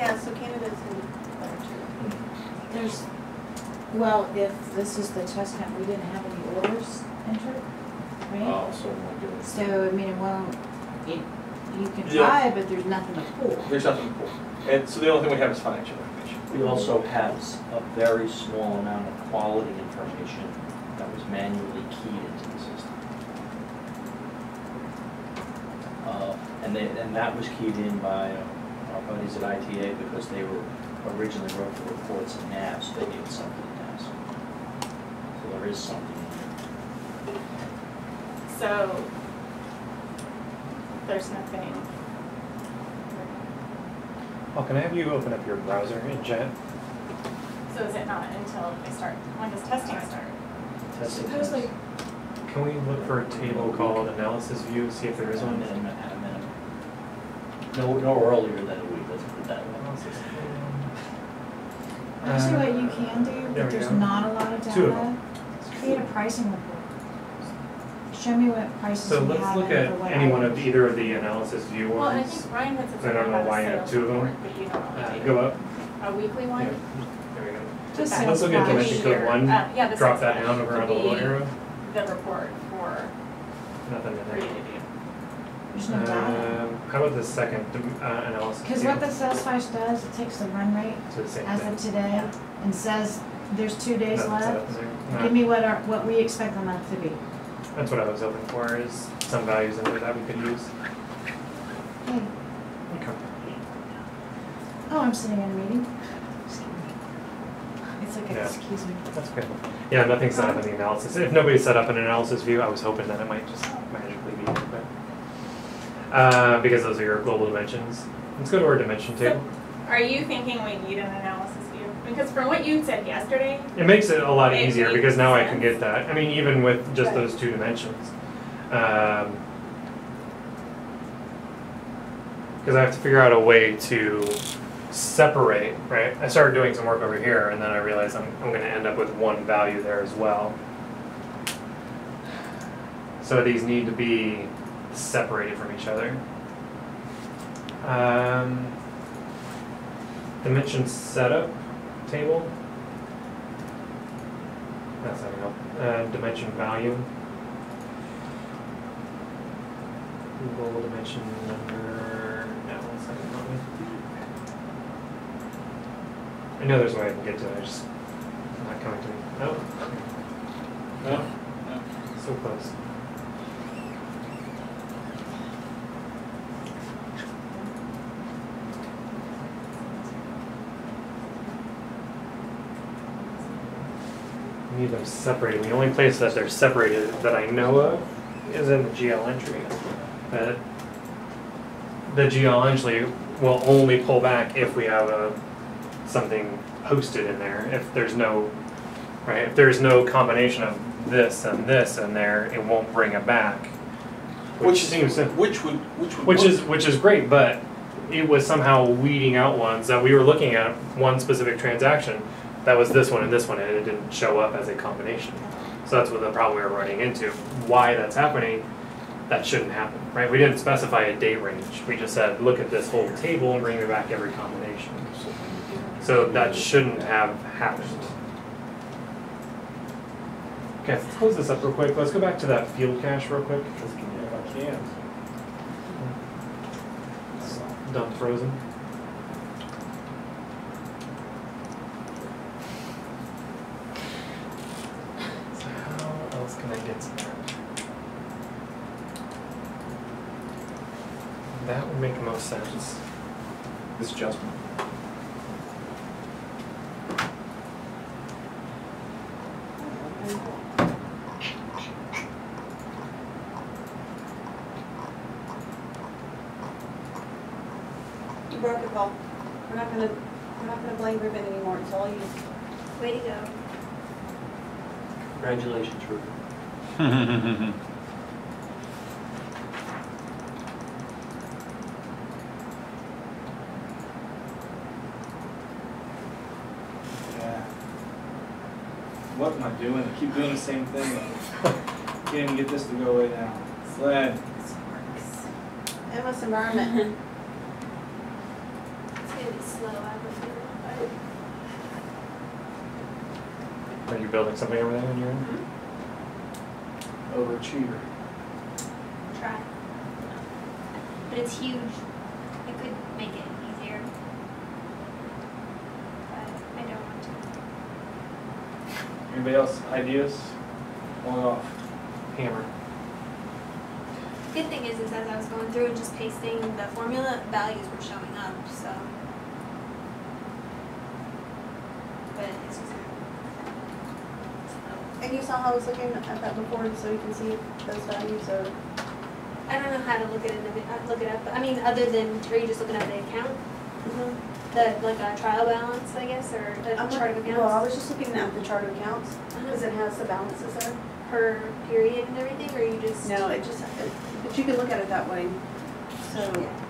Yeah, so Canada's in there too. There's, well, if this is the test net, we didn't have any orders entered, right? Oh, so my goodness. So, I mean, it won't, you can Yeah. try, but there's nothing to pull. There's nothing to pull. And so the only thing we have is financial information. We also have a very small amount of quality information that was manually keyed into the system. And that was keyed in by our buddies at ITA because they were originally wrote the reports in NAV, so they needed something in NAV. So there is something in there. So there's nothing. Oh, can I have you open up your browser in chat? So is it not until they start? When does testing start? Testing Supposedly, Can we look for a table called analysis view, see if there is at a one? minimum. No earlier than a week, let's put it that way. Analysis. actually what you can do, there but we there's go. not a lot of Two of data, them. create a pricing report. Show me what prices So we let's have look in at for what any one of items. either of the analysis view Well, I ones. think Ryan had I something don't know about why a you have sales two of them. report, but you don't really Go up. A weekly one? Yeah, there we go. Just Okay. Let's look at sales dimension flash. code 1, Yeah, the drop sales that flash down over would on the little be arrow. The report for Nothing in there. creative view. There's no data. How about the second analysis Because view? what the sales flash does, it takes the run rate So the same as thing. of today and says there's 2 days Nothing set up left. in there. Give me what we expect the month to be. That's what I was hoping for, is some values in there that we could use. Hey, Okay. oh, I'm sitting in a meeting. It's like, Yeah. excuse me. That's good. Yeah, nothing's set up in the analysis. If nobody set up an analysis view, I was hoping that it might just magically be there, but because those are your global dimensions. Let's go to our dimension table. Are you thinking we need an analysis view? Because from what you said yesterday, It makes it a lot It easier makes because now I can sense. get that. I mean, even with just Right. those 2 dimensions. Because I have to figure out a way to separate, right? I started doing some work over here and then I realized I'm going to end up with one value there as well. So these need to be separated from each other. Dimension setup table. That's not help. Dimension value. Global dimension number. No, it's not gonna help me. I know there's a way I can get to it. It's just not coming to me. No. No? So close. I need them separated. The only place that they're separated that I know of is in the GL entry. The GL entry will only pull back if we have something posted in there. If there's no, right? If there's no combination of this and this in there, it won't bring it back. Which seems which would which is great, but it was somehow weeding out ones that we were looking at one specific transaction that was this one and this one, and it didn't show up as a combination. So that's what the problem we were running into. Why that's happening, that shouldn't happen, right? We didn't specify a date range. We just said, look at this whole table and bring me back every combination. So that shouldn't have happened. Okay, let's close this up real quick. Let's go back to that field cache real quick. I can't. It's done frozen. So how else can I get to that? That would make the most sense. This adjustment. You broke it, Paul. We're not gonna blame Ruben anymore. It's all you. Way to go. Congratulations, Ruben. Yeah. What am I doing? I keep doing the same thing. Can't even get this to go away now. Glad. Endless environment. It's gonna be slow. building something over there on your end? Overachiever. Try. But it's huge. It could make it easier. But I don't want to. Anybody else ideas? Going off. Hammer. Good thing is as I was going through and just pasting the formula, values were showing up, so. But it's just. And you saw how I was looking at that before, so you can see those values, or? I don't know how to look at it, look it up, I mean, other than, are you just looking at the account? The, like a trial balance, I guess, or a chart of accounts? Well, I was just looking at the chart of accounts, because Uh-huh. it has the balances there. Per period and everything, or you just? No, it just, but you can look at it that way, so. Yeah.